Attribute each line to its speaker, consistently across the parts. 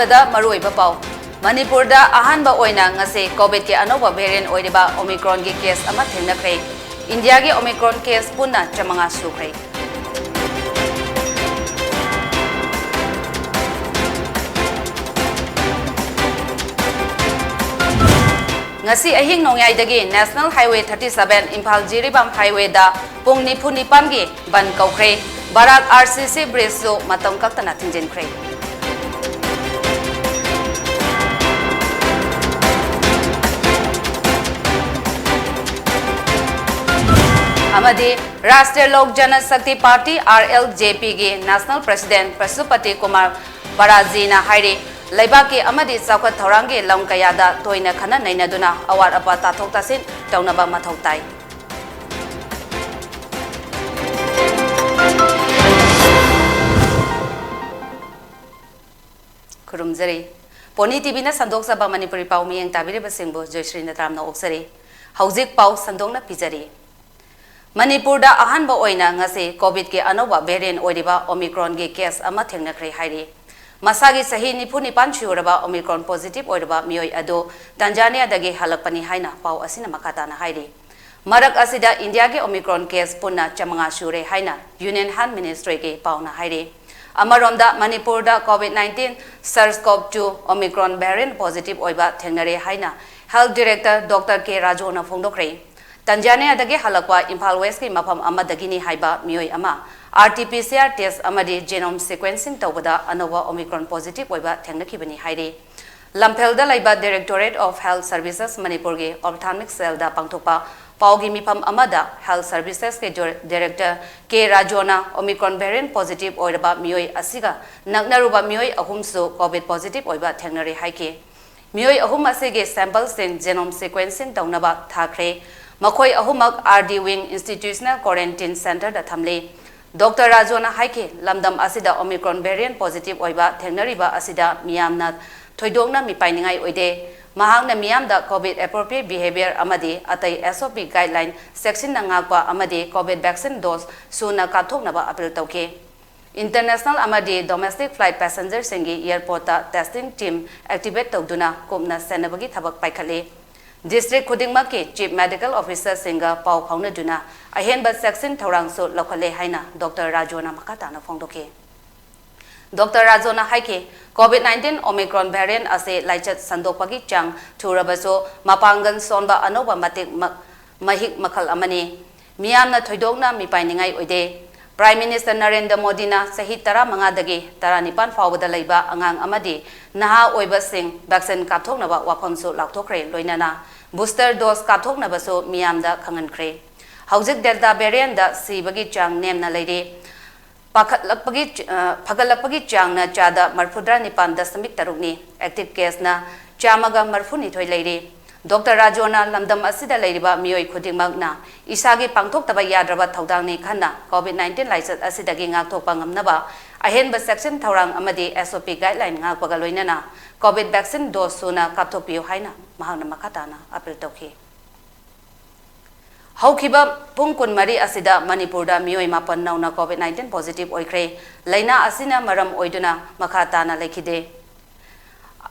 Speaker 1: अहानबदा मरुइबा पाउ मणिपुरदा अहानबा ओइना ngase Covid के अनोबा वेरिएंट ओइरिबा ओमिक्रॉन के केस अमा थेंगनख्रे इंडिया के ओमिक्रॉन केस पुन्ना चमंगा सुख्रे ngasi ahing nongyai dagi National Highway 37 Imphal Jiribam Highway da pung nipu nipan gi ban kaukhre barak RCC bridge so matam kaktana thingjenkhre amadi Rashtriya Lok Janashakti Party RLJP gi National President Pasupati Kumar Baraji na haire Laibaki amadi Saukhat Thorangi Lamkayada Toina Khana Nainaduna Awar Apa Tathok Tasin Taunaba Mathau Tai Kurumzari PONYTV na Sandok Saba Manipuri Pau Miyang Tabiri Basingbo Joyshri Natramna Oksari Hauzik Pau Sandongna Pizari Manipur da ahanba oina ngase COVID ke anoba variant oiriba Omicron ge case ama thengnakhre hairi Masagi sahi nipu nipan chiuraba Omicron positive oiraba mioi ado Tanzania dagi halakpani haina pau asina makata na hairi Marak asida India ge Omicron case punna chamanga shure haina Union Health Ministry ge pau na hairi Amaromda Manipur da COVID-19 SARS-CoV-2 Omicron variant positive oiba thengnare haina Health Director Dr. K. Rajona phongdokre Tanzania dagi halakwa Imphal West ki mafam ama dagini haiba mioi ama RT-PCR test amadi genome sequencing tawbada anova Omicron positive oiba thengnakhibani haire Lamphelda laiba Directorate of Health Services Manipur ge ophthalmic cell da pangthopa paugi mifam amada Health Services ke Director K Rajona Omicron variant positive oiraba mioi asiga naknaruba mioi ahumsu COVID positive oiba thengnare haike mioi ahum asige sample sing genome sequencing tawnaba thakre Makoi ahumak RD Wing Institutional Quarantine Center da thamle Dr. Rajona haike lamdam asida Omicron variant positive oiba thengnariba asida miyamna thoidongna mipainingai oide mahangna miyamda COVID appropriate behavior amadi atai SOP guideline section na ngakwa amadi COVID vaccine dose suna kathoknaba appeal tawke International amadi domestic flight passenger singi airport ta testing team activate tawduna kumna senabagi thabak paikhale District Khudingma ke Chief Medical Officer Singa Pau Phauna Duna Ahenba section Thorang so Lokale Haina Dr. Rajona Makata na Phongdoke Dr. Rajona haike COVID-19 Omicron variant ase laichat sandopagi chang thurabaso mapangan sonba anoba matik mahik makhal amani miyamna thoidokna mipainingai oide Prime Minister Narendra Modi na sahi tara mangadagi tara nipan fawada laiba angang amadi naha oiba sing vaccine kapthoknaba wafamso lakthokre loinana booster dose kapthoknaba so miyamda khangankre haujik delta variant da sibagi chang nemna leire phagalapagi chang na chada marfudra nipan dasamik tarukni active case na chamaga marfuni thoi leire Dr. Rajona lamdam asida leiriba mioi khudingmakna isagi pangthok taba yadraba thaudangni khanna COVID-19 license asidagi ngakthokpa ngamnaba ahenba section thorang amadi SOP guideline ngakpaga loinana COVID vaccine dose suna kapthokpiyo haina mahangna makatana appeal tawki Haukiba pungkun mari asida Manipurda mioi mapan nauna COVID-19 positive oikre laina asina maram oiduna makatana lekhide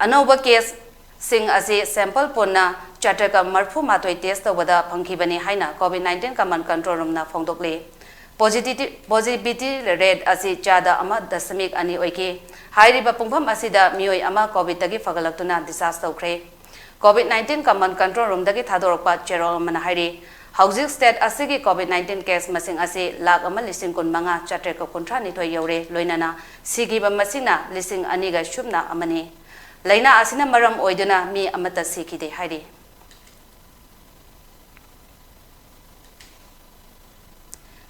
Speaker 1: Anoba case Sing ase sample ponna charter marfu matoi test wada phangkhibani haina COVID-19 command control room na phongdokle positivity rate ase chada ama dasamik ani oike hairiba pungpham asida mioi ama COVID tagi fagalaktuna disaster tawkhre COVID-19 command control room dagi thadorokpa cherol mana hairi housing state asigi COVID-19 case masing ase lakh ama lising kun manga charter ko kontra ni thoi yore loinana sigiba masina lising ani ga shubna amani Laina asina maram oiduna mi amata sikide hairi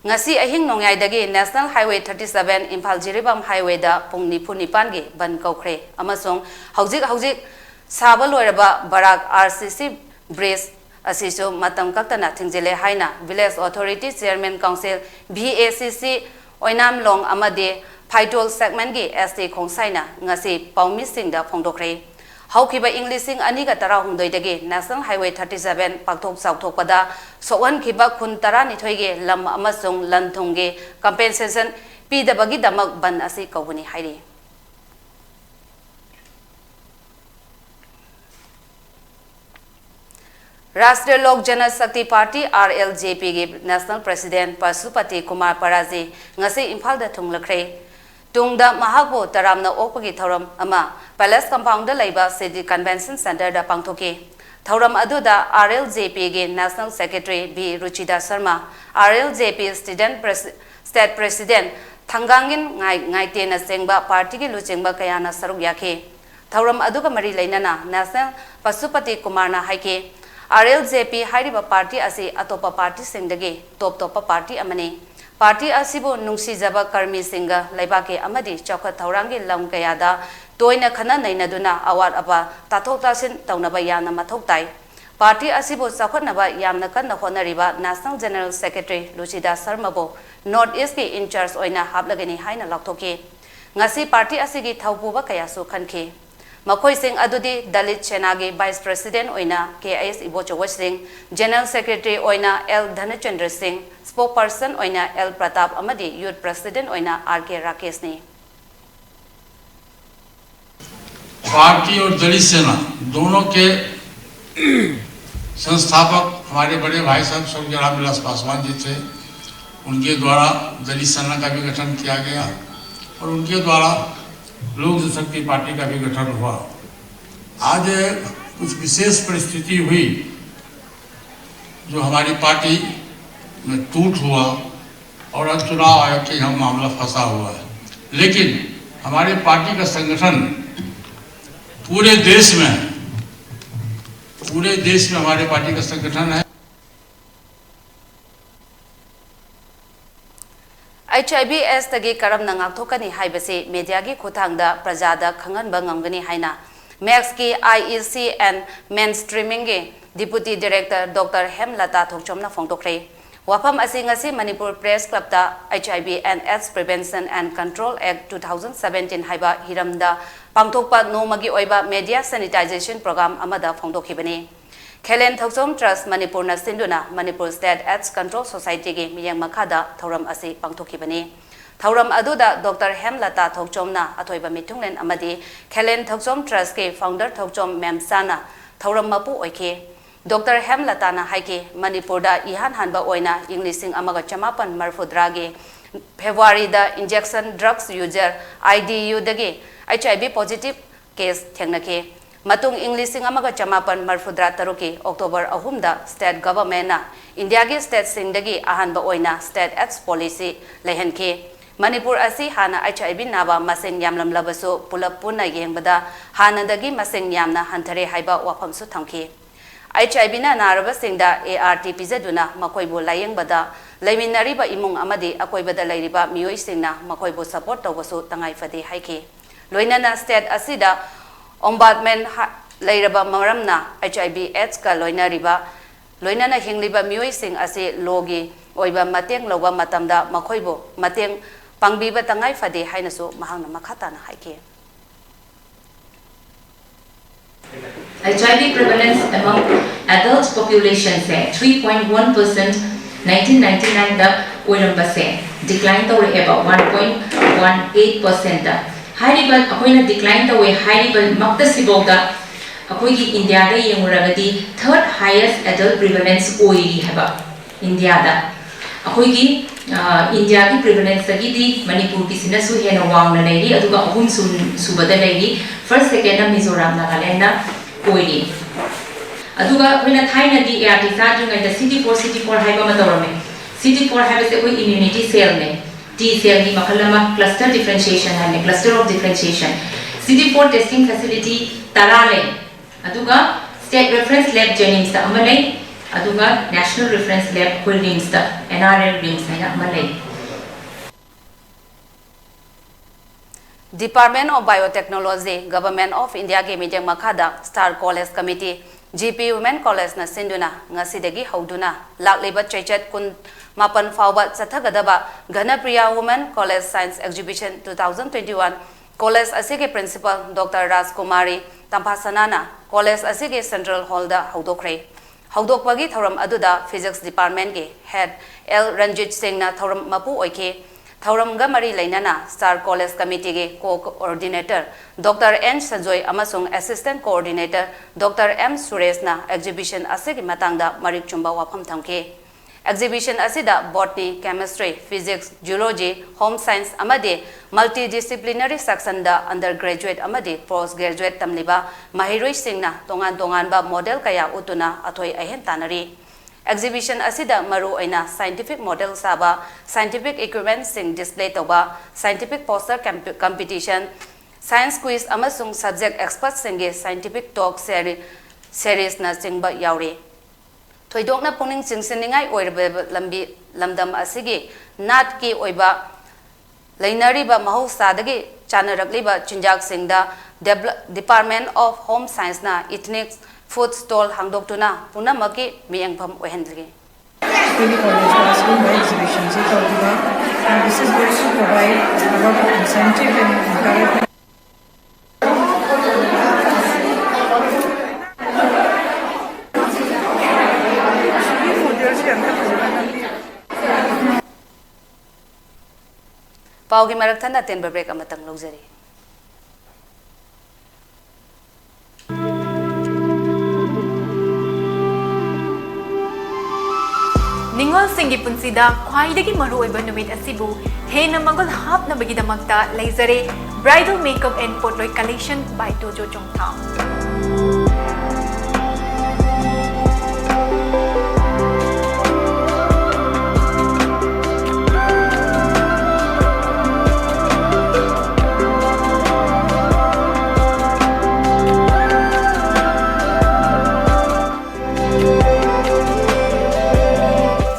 Speaker 1: Ngasi ahing nongyai dagi National Highway 37 Imphal Jiribam Highway da pung nipu nipan ge ban kaukhre amasong haujik saba loiraba barak RCC bridge asiso matam kaktana thingjele haina Village Authority Chairman Council VACC oinam long amade Phytol segment ge ST khongsaina ngasi paumi singda phongdokre haukiba Englishing aniga tara humdoi dege National Highway 37 pakthok sauthokpada sowan khiba khun tara ni thoige lam amasung lanthungge compensation pidabagi damak ban asi kawani hairi Rashtriya Lok Janshakti party RLJP के national president Pashupati Kumar पराजी ngasi Imphal दा थुंगलखरे तुंगदा महाबो तरामना ओपगी थौरम अमा palace compound दा लैबा city convention centre दा पांगथोके थौरम अदुदा RLJP के national secretary B Ruchida Sharma RLJP state president थंगांगिन ngaite na sengba party के लुचेंगबा कयाना सरुक याखे थौरम अदुगा मरी लैनाना नेशनल पशुपति कुमार ना हाइके RLJP हाइरिबा पार्टी असी अतोपा पार्टी सिंगदगे टॉप पार्टी अमने पार्टी असिबो नुंगसीजबा कर्मी सिंगा लैबाके अमदि चौखत थौरांगे लम कयादा तोयना खना नैनदुना अवात अपा ताथोक तासिन तौनबा याना मथौक ताई पार्टी असिबो चौखतनबा यामना कन्ना होनरिबा नेशनल जनरल सेक्रेटरी लुचिदा शर्माबो नॉर्थ ईस्ट के इंचार्ज ओइना हाबलगनी हाइना लाथोके ngasi पार्टी असिगी थौपुबा कयासु खनखे मखोई सिंह अदुदी दलित सेना के वाइस प्रेसिडेंट ओइना KS Ibocho Singh general secretary ओइना L Dhanchandra Singh spokesperson ओइना L प्रताप अमदी यूथ प्रेसिडेंट ओइना RK राकेश ने
Speaker 2: पार्टी और दलित सेना दोनों के संस्थापक हमारे बड़े भाई साहब स्वर्गीय रामविलास पासवान जी थे। उनके द्वारा दलित सेना का भी गठन किया गया और उनके द्वारा लोक जनशक्ति पार्टी का भी गठन हुआ। आज कुछ विशेष परिस्थिति हुई जो हमारी पार्टी में टूट हुआ और अब चुनाव आयोग के यहाँ मामला फंसा हुआ है, लेकिन हमारी पार्टी का संगठन पूरे देश में हमारे पार्टी का संगठन है।
Speaker 1: HIV/AIDS तगी करम नांगथोकनी हाइबसे मीडिया की खुथांगदा प्रजादा खंगनबा ngamgani हाइना मैक्स की IEC एंड मेनस्ट्रीमिंग के डिप्यूटी डायरेक्टर डॉक्टर हेमलता थोकचोमना फोंदोखरे वाफम असी ngasi मणिपुर प्रेस क्लब दा HIV/AIDS prevention and control act 2017 हाइबा हिरमदा पांगथोकपा नोमगी ओइबा मीडिया सैनिटाइजेशन प्रोग्राम अमदा फोंदोखिबने खेलेन थौसोम ट्रस्ट मणिपुर न सिंधुना Manipur state AIDS control society के मियंग मखादा थौरम असे पांगथोखिबने थौरम अदुदा डॉक्टर हेमलता थौचोमना अथोइबा मिथुंगलेन अमदी खेलेन थौसोम ट्रस्ट के फाउंडर थौचोम मेमसाना थौरम मपु ओइखे डॉक्टर हेमलता ना हाइके मणिपुर दा इहान हानबा ओइना इंग्लिशिंग अमगा चमापन मरफुद्रागे फेब्रुआरी दा इंजेक्शन ड्रग्स यूजर IDU दगे HIV पॉजिटिव केस थेंगनखे मतुंग इंग्लिशिंग अमगा चमापन मरफुद्रा तरुकी अक्टोबर अहुमदा स्टेट गवर्नमेंट इंडिया के स्टेट सिंगदगी अहानबा ओइना स्टेट एड्स पॉलिसी लेहनखे मणिपुर असी हाना HIV नाबा मसेंग यामलमलबसो पुलप पुना येंगबदा हानदगी मसेंग यामना हंथरे हाइबा वाफमसु थंखे HIV ना नारबा सिंगदा ART पिजदुना मकोइबो लायेंगबदा लेमिनरीबा इमुंग अमदी अकोइबदा लैरिबा मियोइ सिंगना मकोइबो सपोर्ट तौबसु तंगाई फदे हाइखे लोइनाना स्टेट असिदा ओम्बाडमेंट लेरबा मरमना HIV/AIDS का लोइनाना हिंगलिबा मियोइ सिंग असे लोगी ओइबा मतेंग लौबा मतमदा मखोइबो मतेंग पांगबीबा तंगाई फदे हाइनसु महांगना मखाताना हाइके
Speaker 3: HIV prevalence among adult population से 3.1% 1999 दा ओइरंबा से decline तौरे एबा 1.18% दा हाइरिबल अखोइना डिक्लाइन तवे हाइरिबल मक्तसिबोदा अखोइगी इंडिया दा येंगुरगदी थर्ड हाईएस्ट एडल्ट प्रिवेलेंस ओइरी हबा इंडिया दा अखोइगी इंडिया की प्रिवेलेंस तगीदी मणिपुर की सिनसु हेना वांगना लेरी अदुगा अहुम सुबदा लेरी फर्स्ट सेकेंड मिजोरम नागालैंड ओइरी अदुगा अखोइना थाइना दी ART साजुंगा दा CD4 हाइबा मतौरमे CD4 हाइबसे कोई इम्यूनिटी सेल ने T cell की मखलमा cluster differentiation है ने cluster of differentiation CD4 testing facility ताराले अदुगा state reference lab Jennings ता अमले अदुगा national reference lab Quilliams ता NRL Quilliams है ना अमले
Speaker 1: Department of Biotechnology Government of India के meeting मखादा Star College Committee GP Women College na sinduna ngasidagi hauduna lakliba chaichat kun mapan fawba chathagadaba Ghanapriya Women College Science Exhibition 2021 College asige Principal Dr. Rajkumari Tampasanana College asige Central Hall da haudokre haudokpagi thoram aduda Physics Department ke Head L Ranjit Singh na thoram mapu oike Thauramga Mari Lainana, Star College Committee Co-Coordinator, Dr. N. Sanjoy Amasung Assistant Coordinator, Dr. M. Suresna, Exhibition Asigi Matangda Marik Chumba Wapam Thamke. Exhibition asida botany, chemistry, physics, geology, home science amadi multidisciplinary section da undergraduate amadi postgraduate tamliba mahiroi singna tongan ba model kaya utuna athoi ahen tanari. Exhibition asida maru aina scientific model saba, scientific equipment sing display toba, scientific poster competition, science quiz amasung subject expert singe scientific talk series na singba yauri. Thoidokna puning chingsiningai oirbe lamdam asigi nat ki oiba lainariba mahausadagi chanaragliba chinjak singda Department of Home Science na ethnic food stall hangdoktuna punamaki miyangpham ohendligi.
Speaker 4: Exhibition and this is going to provide a lot of incentive and encouragement.
Speaker 1: Paugi Marathana ten break amatang luxury.
Speaker 5: Ningol Singi Punsida, Kwaidagi Maru Numit Asibu, Hena Mangol Hap Nabagidamakta, Lazare, Bridal Makeup and Potloy Collection by Dojo Chongtang.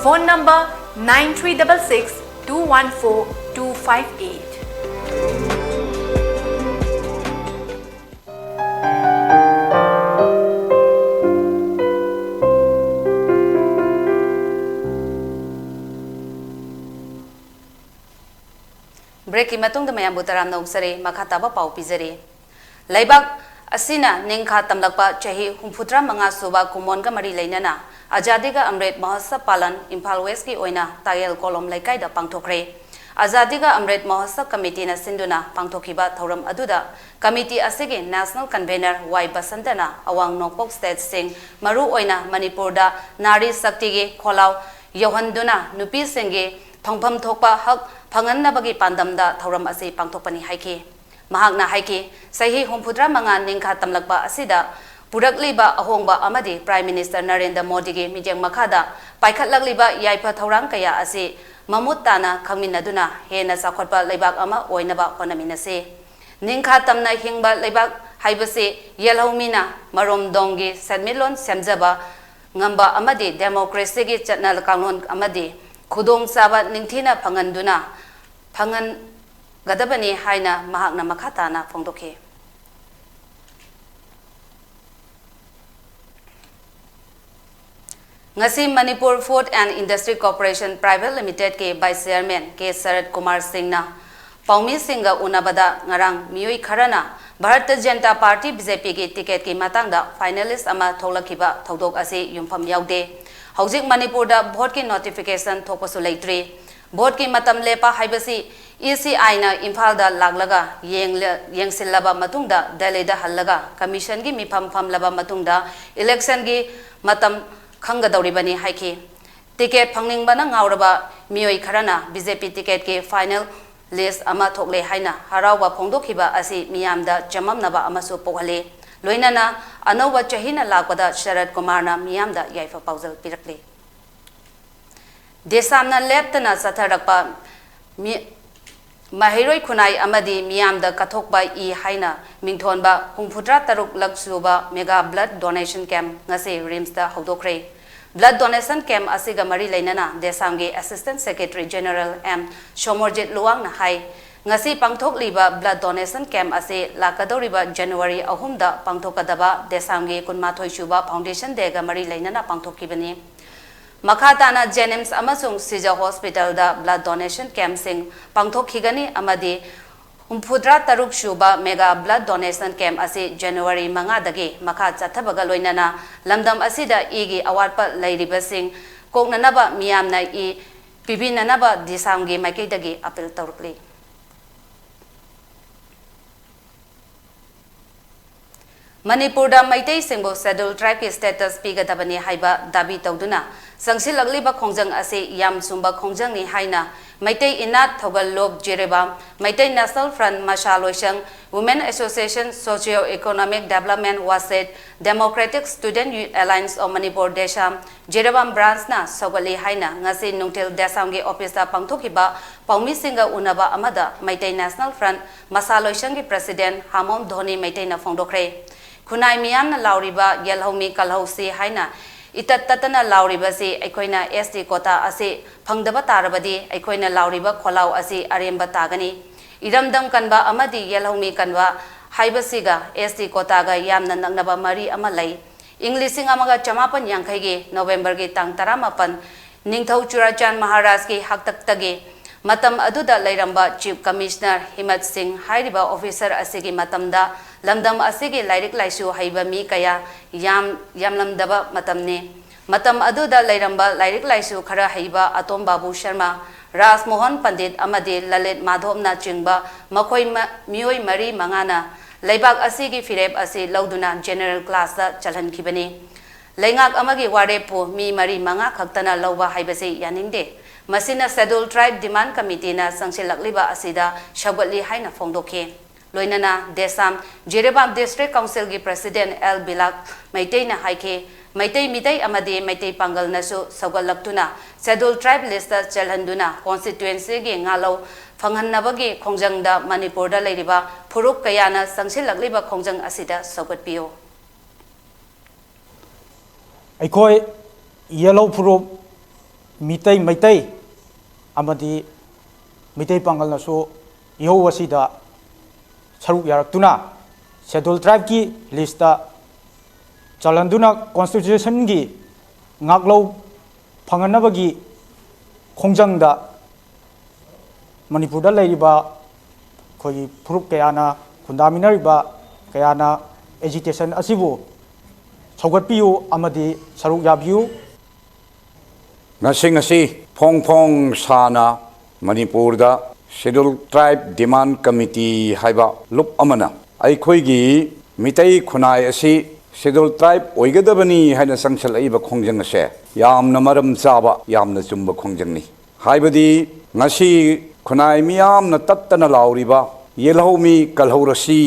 Speaker 5: Phone number 9366 214 258.
Speaker 1: Break imatung da mayam butaram na uksare makhataba pau pizare. Laibak asina ningkha tamlakpa chahi humputra manga suba kumonga mari lainana Azadiga Amrit Mahotsav Palan Imphal West ki oina Tayel Kolom Laikai da pangthokre. Azadiga Amrit Mahotsav Committee na sinduna pangthokiba thoram aduda committee asige National Convener Y Basantana awang Nongpok State Sing maru oina Manipur da Nari Sakti ge kholaw yohanduna nupi singe phangpham thokpa hak phangannabagi pandamda thoram ase pangthokpani haiki. Mahakna haiki sahi humpudra manga ningkha tamlakpa asida Purakliba ahongba amadi Prime Minister Narendra Modi ge mijang makhada paikhatlagliba yaipa thorang kaya ase mamutana khangminaduna hena sakhotpa leibak ama oinaba honaminase ningkha tamna hingba leibak haibase yelhaumina marom donggi sadmilon semjaba ngamba amadi democracy ge chatnal kanun amadi khudong saba ningthina phanganduna phangan gadabani haina mahakna makhatana phongdokhe. Ngasi Manipur Food and Industry Corporation Private Limited ke Vice Chairman ke Sarat Kumar Singh na Paumi Singha unabada ngarang miyoi kharana Bharatiya Janata Party BJP ke ticket ke matangda finalist ama tholakhiba thodok ase yumpham yaude Haujik Manipur da vote ke notification thopasu leitri vote ke matam lepa haibasi ECI na Imphal da laglaga yengsillaba matungda Delhi da hallaga commission gi mifam famlaba matungda election gi matam Khangadawribani haiki ticket phangningba ngauraba miyoi kharana BJP ticket ke final list ama thokle haina harawa phongdokhiba asi miyamda chamamnaba amasu pokhale loinana anowa chahina lakpada Sharat Kumar na miyamda yaifa paujal pirakle desamna leptana satharakpa mahiroi khunai amadi miyamda kathokba I haina mingthonba hungphutra taruk laksuba mega blood donation camp ngase rims da hodokre blood donation camp asiga mari lainana desamge assistant secretary general M Shomorjit Luang na hai ngasi pangthokliba blood donation camp ase lakadoriba January 3 da pangthokadaba desamge kunmathoi shuba foundation dega mari lainana pangthokibani Makhatana Jenims amasung Sija Hospital da blood donation camp sing pangthokhigani amadi Umpudra Taruk Shuba mega blood donation camp ase January manga dagi makha chathabaga loinana lamdam asida igi awatpa lairiba sing koknanaba miyamna I पिबिननबा दिसामगी माइकैदगी appeal तौरकली मणिपुर मैतई सिंबो schedule tribe की status पीगदबनी हाइबा दाबी तौदुना संसिलगलिबा खोंजंग असे याम सुंबा खोंजंगनी हाइना मैतई इनात थोगल लोब जेरेबा मैतई नेशनल फ्रंट मशालोइशंग women association socio economic development वासेट democratic student youth alliance of Manipur देशाम जेरेबाम ब्रांच ना सौगली हाइना ngasi nungtil desam ge office da pangthokiba paumi singa unaba amada Meitei national front मशालोइशंग की प्रेसिडेंट हामोम धोनी मैतई ना फोंदोखरे खुनाई मियाम लाउरीबा येलहौमी कलहौसी हाइना इतत ततना लाउरीबसी अखोइना एसटी कोटा असे फंगदबा तारबदी अखोइना लाउरीबा खोलाव असे अरेंबा तागनी इरमदम कनबा अमदी येलहौमी कनबा हाइबसीगा एसटी कोटागा यामना नंगनबा मरी अमा लई इंग्लिशिंग अमगा चमापन यांखैगे नवंबर के तांग 18 निंगथौ चुराचान महाराज के हकतक्तगे मतम अदुदा लैरंबा चीफ कमिश्नर हिमत सिंह हाइरिबा ऑफिसर असेगी मतमदा लमदम असेगी लाइरिक लाइसु हाइबा मी कया यामलमदबा मतमने मतम अदुदा लैरंबा लाइरिक लाइसु खरा हाइबा अतोम बाबू शर्मा राजमोहन पंडित अमदे ललित माधवना चिंगबा मखोई मियोई मरी मंगाना लेबाक असेगी फिरेब असे लौदुना जनरल क्लास चलहनखिबनी लेंगाक अमगी वारेपो मी मरी मंगा खक्तना लौबा हाइबसे यानिंगदे मसीना शेड्यूल ट्राइब डिमांड कमिटी ना संसिलकलिबा असिदा शगवली हाइना फोंदोखे लोइनना देसाम जेरेबाम डिस्ट्रिक्ट काउंसिल की प्रेसिडेंट एल बिलाक मैतई ना हाइखे मैतई मितई अमदे मैतई पांगल नसु सगलक्तुना शेड्यूल ट्राइब लिस्ट चलहंदुना कॉन्स्टिट्युएंसी के ngalau फंगहन्नबगे खोंजंगदा मणिपुरदा लेरिबा फुरुक कयाना संसिलकलिबा खोंजंग असिदा सगतपियो
Speaker 6: अखोय येलो फुरुप मितई मैतई अमदी मितई पांगल नसु इहो वसीदा सरुक यारक्तुना शेड्यूल ट्राइब की लिस्ट चलंदुना कॉन्स्टिट्यूशन की ngaklo फंगनबगी खोंजंगदा मणिपुर लेरिबा खोई फुरुक कयाना खुंदामिनरिबा कयाना एजुकेशन असिबु सौगतपियु अमदी सरुक याबियु
Speaker 7: ngasi phong phong sana manipur da schedule tribe demand committee haiba lup amana aikhoi gi mitai khunai asi schedule tribe oigadabani haina sangchal aiba khongjang ase yamna maram chaba yamna chumba khongjang ni haibadi ngasi khunai miyam na tattana lauriba yelhomi kalhorasi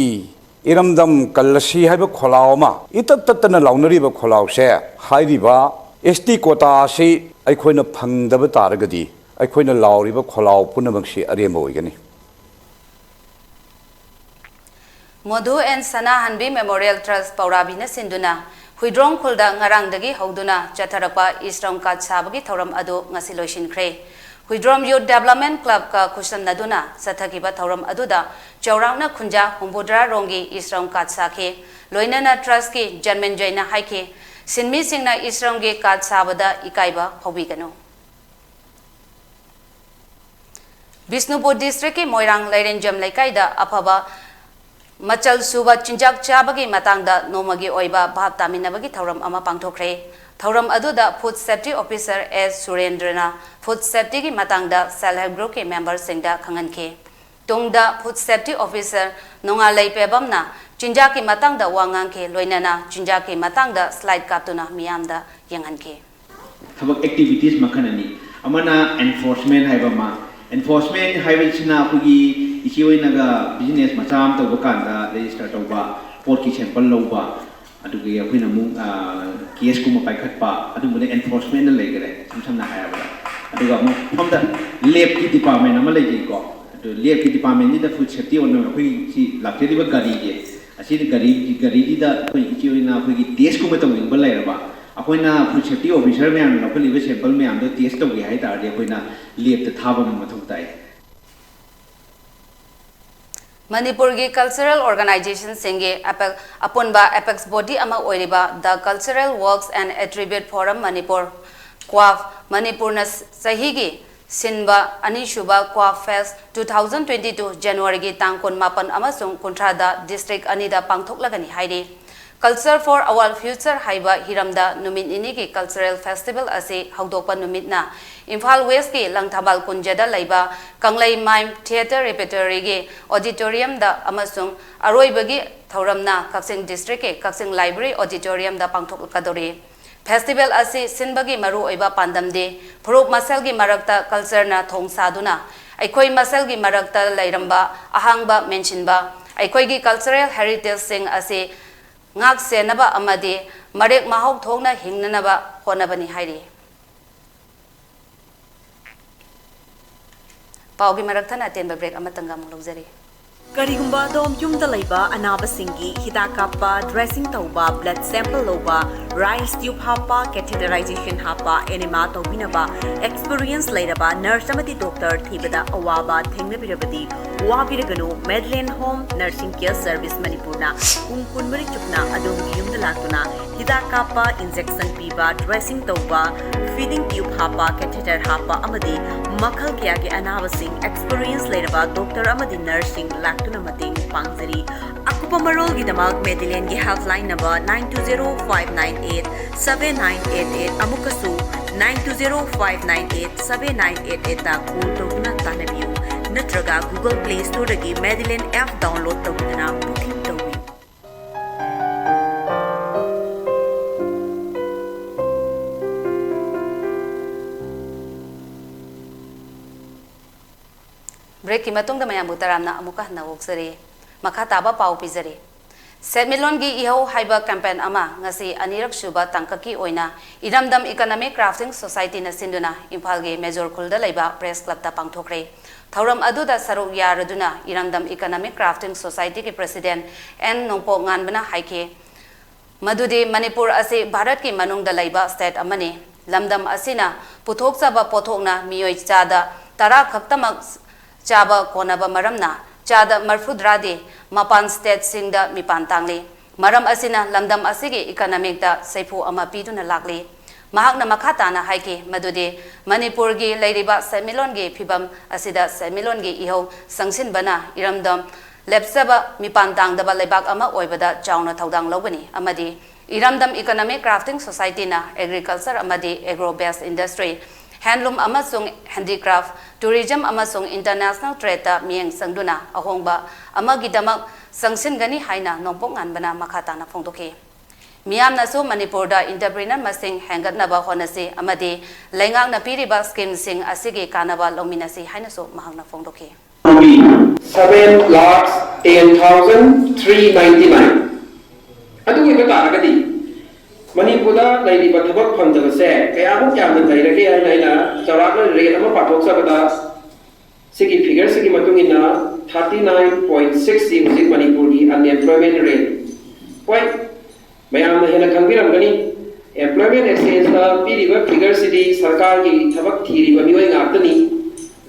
Speaker 7: iramdam kallasi haiba kholauma itat tattana launariba kholau se hairiba ST quota si अखोइना फंगदब तारगदी अखोइना लाउरिबा खोलाव पुनमक्सी अरेम ओइगनी
Speaker 1: Madhu and Sana Hanbi memorial trust पौराबिना सिंदुना हुइद्रोंग खुलदा ngarangdagi हौदुना चथरपा इस्ट्रम का साबगी थौरम अदु ngasi लोइसिनख्रे हुइद्रोम यूथ डेवलपमेंट क्लब का खुसनदुना सथकिबा थौरम अदुदा चौरांगना खुंजा हुंबुद्रा रोंगी इस्ट्रम का साखे लोइनना ट्रस्ट की जनमेन जैना हाइखे सिनमी सिंगना इस्रम के काट साबदा इकाइबा हौबिगनो बिष्णुपुर डिस्ट्रिक्ट की मोइरांग लैरेंजम लेकाइदा अफबा मचल सुबा चिंजाक चाबगी मतांगदा नोमगी ओइबा भाब तामिनबगी थौरम अमा पांगथोखरे थौरम अदुदा फूड सेफ्टी ऑफिसर एस सुरेंद्रना फूड सेफ्टी की मतांगदा सेल्फ हेल्प ग्रुप के मेंबर सिंगदा खंगनखे तुंगदा फूड सेफ्टी ऑफिसर नोंगा लेपेबमना चिंजा की मतंग दा वांगांग के लोइनना चिंजा की मतंग दा स्लाइड कातुना मियाम दा यंगन के
Speaker 8: थबक एक्टिविटीज मखननी अमना एनफोर्समेंट हाइबमा एनफोर्समेंट हाइबसिना खुगी इचिओइनागा बिजनेस मचाम तबकांदा रजिस्टर तौबा पोर्ट की सैंपल लौबा अदुगे अखोइना मु केस कुमा पाइखटपा अदुमुने एनफोर्समेंट लेगरे समसमना हायबा अदुगा मु फमदा लैब की डिपार्टमेंट अमा लेजेको अदु लैब की डिपार्टमेंट नि दा फूड सेफ्टी ओन अखोइ सी लाक्टेरिबा गाड़ी के असी गाड़ी दा अखोइ इचिओइना अखोइ टेस्ट कुमा तौनिंगबा लेरबा अखोइना फूड सेफ्टी ऑफिसर मैम लखलिबा सैंपल मैम दो टेस्ट तौगे हाइ तारदे अखोइना लैब ता थाबा मथौ ताइ
Speaker 1: मणिपुर की कल्चरल ऑर्गेनाइजेशन सिंगे अपुनबा एपेक्स बॉडी अमा ओइरिबा the cultural works and attribute forum Manipur क्वाफ मणिपुर न सही की सिनबा अनिशुबा क्वाफ फेस्ट 2022 जनवरी की तांग 18 अमसुंग कुंट्रादा district अनिदा पांगथोकलगनी हाइरे Culture for Our Future haiba hiramda numit inigi cultural festival ase haudokpa numitna Imphal West ki Langthabal Kunjada laiba Kanglai Mime Theatre Repertory gi auditorium da amasung aroibagi thauramna Kaksing District ke Kaksing Library auditorium da pangthokadori Festival ase sinbagi maru oiba pandamde Phuruk masal gi marakta culture na thong saduna Aikoi masal gi marakta lairamba ahangba mentionba Aikoi gi cultural heritage sing ase ngak senaba amade marek mahok thongna hingnanaba honabani hairi paugi marakthana tenba break amatanga mulojari
Speaker 9: Karigumba dom yumda laiba anaba singi hidakapa dressing tauba blood sample loba rice tube hapa catheterization hapa enema tobinaba experience lairaba nurse amati doctor thibada awaba thengna birabadi wabiraganu Medlane Home Nursing Care Service Manipurna kunmari chukna adom yumda latuna hidakapa injection piba dressing tauba feeding tube hapa catheter hapa amadi makhal kya ge anaba sing experience lairaba doctor amadi nursing tuna mating pangzari akupa marol gi damak Medlane gi helpline number 9205987988 amukasu 9205987988 ta call tuna tanabiu natraga Google Play Store dagi Medlane app download tawdana booking tawi
Speaker 1: break ki matung da mayam butaramna amuka na woksari makha taba pau pizari Setmilon gi iho haiba campaign ama ngasi anirak shuba tangkaki oina iramdam economic crafting society na sinduna Imphal gi major khulda laiba press club ta pangthokre thauram aduda saruk yaraduna iramdam economic crafting society ki president N Nongpo nganbana haike madudi Manipur ase Bharat ki manung da laiba state amani lamdam asina puthok chaba pothokna miyoi chada tara khaktamak Chaba konaba maramna chada marfudrade mapan state singda mipan tangli maram asina lamdam asigi economic da saifu ama piduna lakli mahakna makhata na haike madude Manipur gi leiriba Semilon gi phibam asida Semilon gi iho sangsin bana iramdam lepsaba mipan tangdaba lebak ama oibada chauna thaudang lobani amadi iramdam economic crafting society na agriculture amadi agro based industry handloom amasung handicraft tourism amasung international trade ta mieng sangduna ahongba amagidamak sangsin gani haina nongpok nganbana makhata na phongdoke miyam na so Manipur da entrepreneur masing hangat na ba honase amade lengang na piriba scheme sing asige kanaba lominasi haina so mahang na phongdoke
Speaker 10: 7,10,399 adu iba taragadi Manipurda lairiba thabak phangdabase kayamuk yamna thairage aina charakna rate ama pathok sabada sigi figure sigi matungina 39.60 hujik Manipur gi unemployment rate point mayamna hena khangbiramgani employment exchange da piriba figure sidi sarkar gi thabak thiriba mioi ngaptani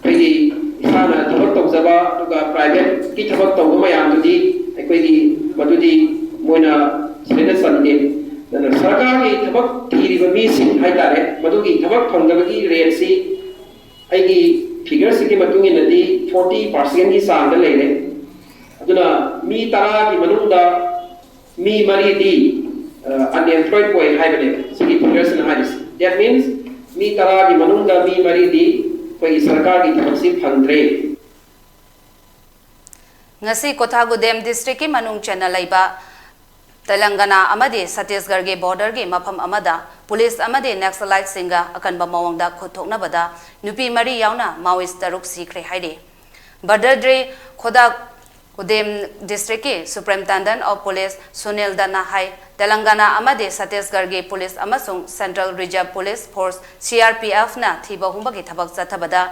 Speaker 10: kaigi isana thabak tawjaba duga private ki thabak tawba mayam dudi aikoigi madudi moina sena sanne सरकार की थबक थीरिबा मीसिंग हाइतारे मदुगी थबक फंगबगी rate C आइगी figure सिगी मतुंगी नदी 40% की सांग the लेरे अदुना मी तरा की मनुंदा मी मरी दी unemployed boy हाइबने सिगी figures न हाइस दैट मींस मी तरा की मनुंदा मी मरी दी कोई सरकार की थबक सी फंगरे
Speaker 1: ngasi Kothagudem district ki manung channel laiba Telangana amadi Chhattisgarh ge border ge mafam amada police amadi Naxalite singa akanba mawangda khothokna bada nupi mari yauna Maoist taruk sikre haide Badadre Kodagudem district ke superintendent of police Sunil Dana hai Telangana amadi Chhattisgarh ge police amasung Central Reserve Police Force CRPF na thiba humba ge thabak chathabada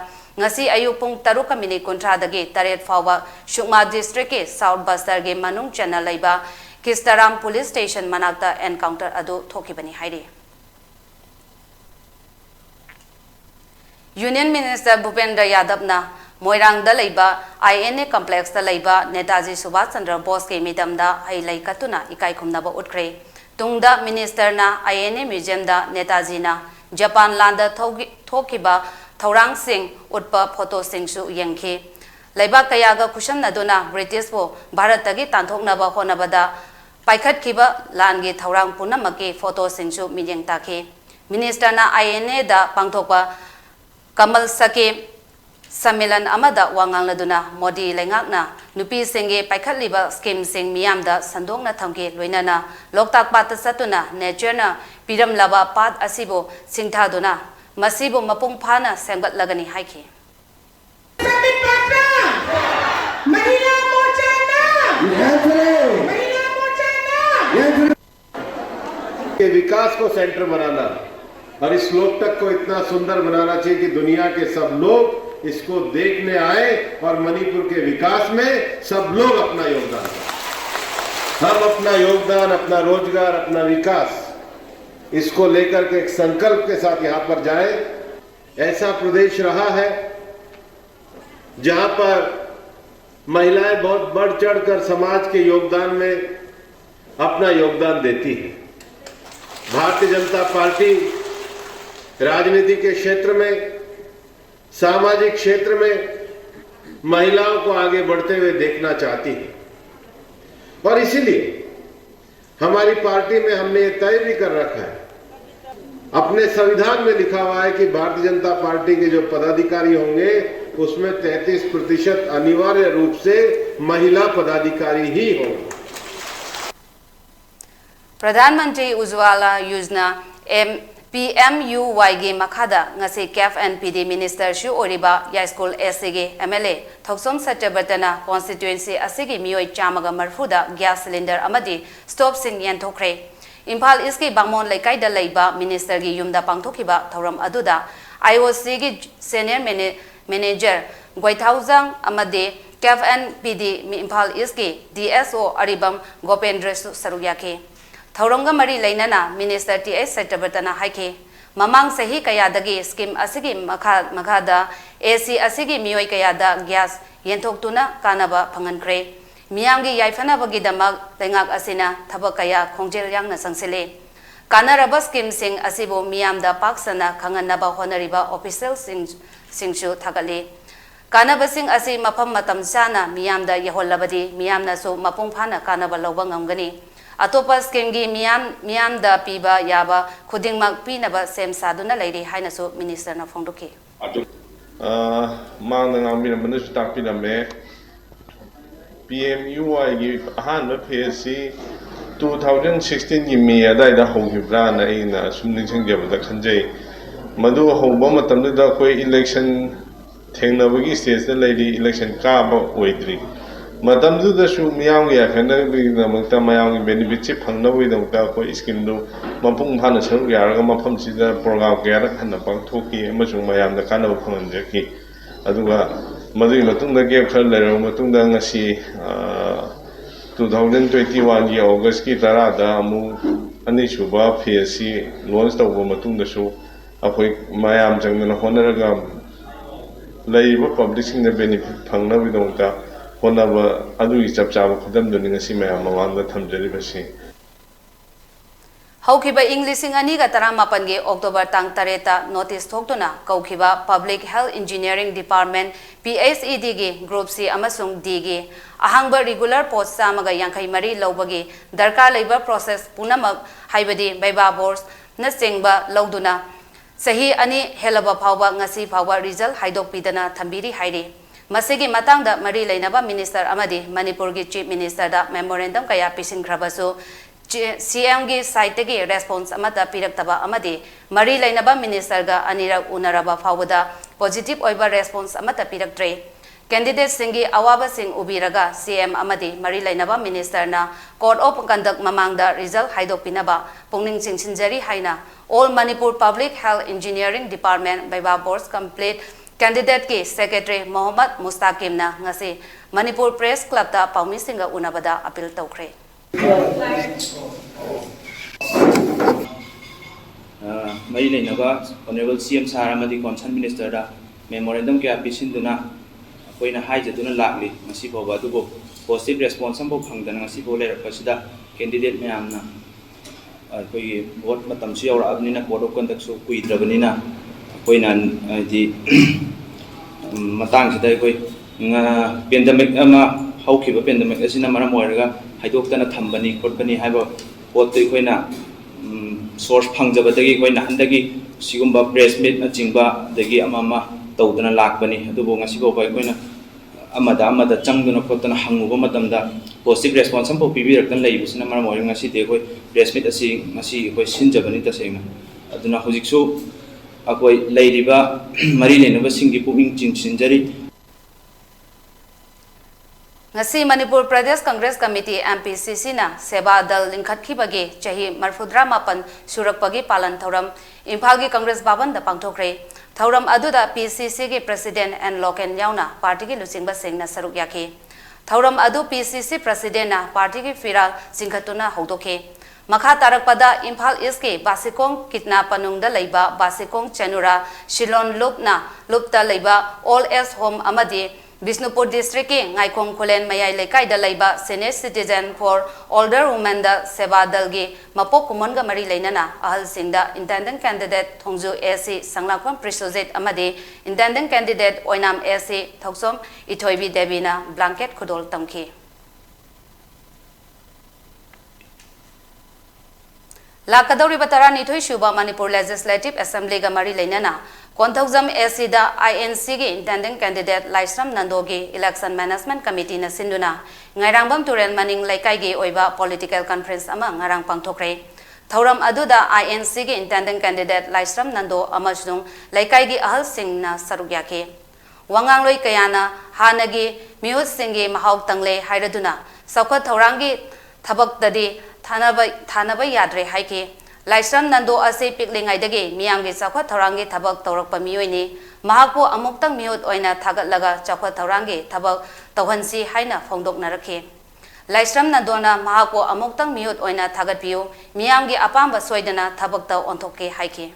Speaker 1: ngasi ayu pung 3:30 dagi taret fawba Shukma district ke South Bastar ge manung channel laiba Kistaram police station manakta encounter adu thokibani haide Union Minister Bhupendra Yadav na Moirang da laiba INA complex da laiba Netaji Subhash Chandra Bose ke midam da hailai katuna ikai khumna ba utkre tungda minister na INA museum da Netaji na Japan landa thokiba Thaurang Singh utpa photo sing su yengkhi Laiba kayaga kushan naduna British bo Bharat tagi tanthok naba honabada पाइखटखिबा लानगे थौरांग पुनमके photo सिंसु मियेंग ताखे minister ना INA दा पांगथोकपा कमल सके सम्मेलन अमदा वांगांगलदुना मोदी लेंगाकना नुपी सिंगे पाइखटलिबा स्कीम सिंग मियामदा संदोंगना थंगे लोइनाना लोकताक पात सतुना नेचरना पिरमलाबा पात असिबो सिंगथादुना मसिबो मपुंग फाना सेंगतलगनी हाइखि
Speaker 11: के विकास को सेंटर बनाना और इस लोकतक को इतना सुंदर बनाना चाहिए कि दुनिया के सब लोग इसको देखने आए और मणिपुर के विकास में सब लोग अपना योगदान दें। हम अपना योगदान, अपना रोजगार, अपना विकास इसको लेकर के एक संकल्प के साथ यहाँ पर जाए। ऐसा प्रदेश रहा है जहाँ पर महिलाएं बहुत बढ़ चढ़कर समाज के योगदान में अपना योगदान देती है। भारतीय जनता पार्टी राजनीति के क्षेत्र में, सामाजिक क्षेत्र में महिलाओं को आगे बढ़ते हुए देखना चाहती है और इसीलिए हमारी पार्टी में हमने ये तय भी कर रखा है, अपने संविधान में लिखा हुआ है कि भारतीय जनता पार्टी के जो पदाधिकारी होंगे उसमें 33% अनिवार्य रूप से महिला पदाधिकारी ही होंगे।
Speaker 1: प्रधानमंत्री उज्ज्वला योजना PMUY gay मखादा ngasi CAF and PD Minister Shu Oriba Yaskol SG MLA Thoksom Satyabartana constituency asigi mioi chamaga marfuda gas cylinder amadi stop sing yanthokre Impal iski Bangmon Laikai da Laiba Minister gi yumda pangthokiba thoram aduda IOC gi senior manager Goithauzang amade CAF and PD Impal iski DSO Aribam Gopendra Saruyake Thauronga Mari Lainana, Minister T.S. Setabatana Haike, Mamang Sahi Kayadagi, Skim Asigi Makada, AC Asigi Mioi Kayada, Gas, Yentoktuna, Kanaba, Pangankre, Miyangi Yaifana Bagidamag, Tengak Asina, Tabakaya, Kongjel Yang Nasangsele, Kanaraba Skim Sing Asibo, Miamda Paksana, Kanganaba Honoriba, Official Singshu Tagali. Kanaba Sing Asi Mapam Matam Sana, Miamda Yaholabadi, Miamna so Mapungpana, Kanaba Lobangangani. Atopa skimgi miam da piba yaba kuding mak pinaba sem saduna lady hainaso minister na fongdoki.
Speaker 12: Mang nang mi manus tak piname PMUY gi ahan PSC 2016 gi mi adai da hongibra na ina sumning singjaba da khanjai madu hoba matamda da koi election thengnabagi stage da lady election ka ba oidri Madam do the shoe meow ya can the Mata Mayang benefit Panga with the Galco skim do Mapung Hanasu Yarama Pumsida program Garak and the Pangtoki, Machum Mayam, the kind of Panjaki. Aduga Madu Matunda gave her letter Matunda Nasi 2021 year August Kitarada Amu Anishuba PSC launched over Matunda show. Akwai Mayam Jangan Honoragam Labor publishing the benefit Panga with the Honaba Adu is Chapchava Kudam doing a Simea Mawanda Tamjari.
Speaker 1: Haukiba Englishing Aniga Taramapange October Tang Tareta Notice Toktuna, Kaukiba Public Health Engineering Department, PSEDG, Group C Amasung DG, Ahangba regular post Samaga Yankai Mari Lobagi, Darka labor process Punamag, Haibadi, Baiba Bors, Nasingba, Lauduna, Sahi Ani Helaba Pawa, Ngasi Pawa result, Haidok Pidana, Tambiri Haidi. Masigi matang da Mari Lainaba Minister Amadi, Manipur gi Chief Minister da Memorandum Kaya Pising Krabasu, CM gi site gi response amata piraktaba amadi, Mari Lainaba Minister ga Anira Unaraba Fawada, positive oiba response amata piraktre. Candidate Singi Awaba Sing Ubiraga, CM Amadi, Mari Lainaba Minister na Court of Conduct Mamang da result Haidok Pinaba, Pungning Sing Sinjari Haina, All Manipur Public Health Engineering Department by Boards complete. Candidate ke Secretary Mohammad Mustaqim na ngasi Manipur Press Club da Paumi Singa Unabada appeal tawkre.
Speaker 13: Mari Lainaba Honorable CM Saramadi Concerned Minister da Memorandum ke apisinduna akoina haijaduna lakli ngasi boba dubo positive response ambo phangdana ngasi bole rakasida candidate mayamna akoi vote matam si aura abnina code of conduct so kuidrabanina koina di matang sida koi pandemic ama haukiba pandemic asina maram oiraga haidokdana thambani khotpani haiba pot te koina source phangjabadagi koina handagi sigumba press meet na chingba dagi amama tawdana lakbani adubo ngasi bo bai koina amada changduna khotana hanguba matamda positive response am pibiraktan laibusina maram oi ngasi te koi press meet asi ngasi koi sinjabani tasena aduna hojiksu akoi lairiba mari lenaba singi puming chinsinjari
Speaker 1: ngasi Manipur Pradesh Congress Committee MPCC na Seba Dal lingkhatkhi bagi chahi marfudra mapan surakpagi palan thoram Imphal gi Congress Bhavan da pangthokre thoram aduda PCC gi President and Loken yauna party gi lucingba sengna saruk yakhe thoram adu PCC President na party gi firal singkhatuna hogdokhe makha tarakpada Imphal East ke Basikong kitna panungda leiba Basikong Chanura Shilon lupta leiba All S Home amadi Bisnupur District ke Ngaikong Kholen Mayai Lekai da laiba Senior Citizen for Older Women da Seba Dalgi Mapok Kumonga Mari Lainana Ahal Singda Intendant Candidate Thongju AC Sanglakwan Prisozet Amade Intendant Candidate Oinam AC Thoksom Ithoibi Debina Blanket Kudol Tamki Lakadauri Batara Nithoi Shuba Manipur Legislative Assembly ga Mari Lainana Konthokjam AC da INC gi Intendant Candidate Laisram Nandogi Election Management Committee na sinduna Ngairangbam Turen Maning Laikai gi oiba political conference ama ngarang pangthokre Thoram aduda INC gi Intendant Candidate Laisram Nando amasung Laikai gi ahal singna sarugyake Wangangloi kayana hanagi miut singi mahawk tangle hairaduna Saukhat Thorangi Thabak dadi thanaba yadre haike Laisram Nando ase piklingai dage miyanggi chakwa thorangi thabak tawrakpa miyoini mahakpo amuktang miyot oina thagatlaga chakwa thorangi thabak tawhansi haina phongdokna rakhe Laisram Nando na mahakpo amuktang miyot oina thagatpiyo miyanggi apamba soidana thabakta onthokke haike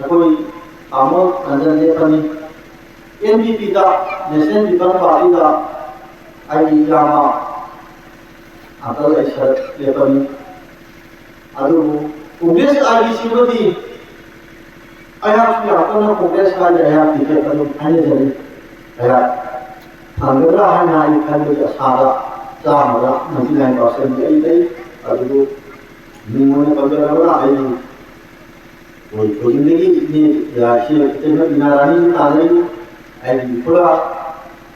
Speaker 14: akoi amol kanjande pani NDP da National People's Party da ai yama atau esar lepani adu Congress agi simodi ayah siapa Congress agi ayah tiket adu hanya jadi ayah anggota hanya ikan dia sara sama 99% jadi adu minggu beberapa ini ini ya sih kita binarani tadi ai pula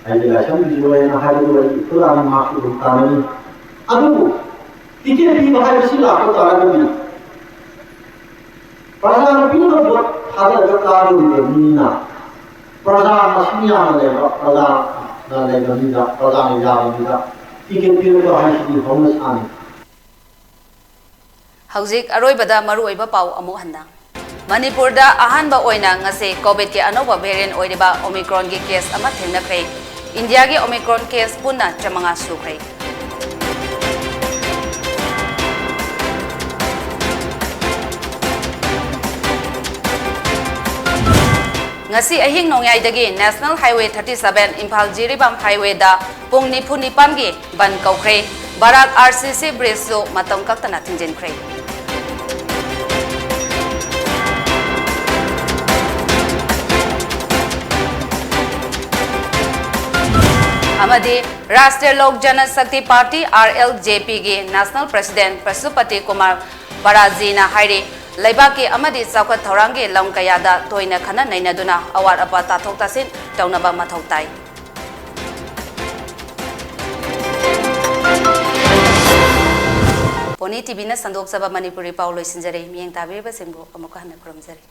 Speaker 14: ai jelaskan di luar yang hari itu pula masuk tadi Aduh, tiket di bahaya sila kota lagi. Perasaan pintu buat ada kata dulu mina. Perasaan masnya ada perasaan ada mina. Perasaan yang mina. Tiket pintu bahaya sila homeless ani.
Speaker 1: Haujik aroi bada maru oiba pau amu handang. Manipur da ahan ba oina ngase COVID ke anoba variant oiriba Omicron ge case ama thengnakre. India ge Omicron case punna chamanga sukre. Ngasi ahing nongyai dagi National Highway 37 Imphal Jiribam Highway da pung nipu nipan gi ban kaukre Barak RCC Bridge so matam kaktana tinjinkre Amadi Rashtriya Lok Janashakti Party RLJP gi National President Pasupati Kumar Barazina Hairi Laibaki amadi Saukhat Thorangi Lamkayada Toina Khana Nainaduna awar apa tathok tasin taunaba mathau tai PONYTV na sandok saba Manipuri Paulo Sinjare miyang tabi ba simbo amuka hana khuramjare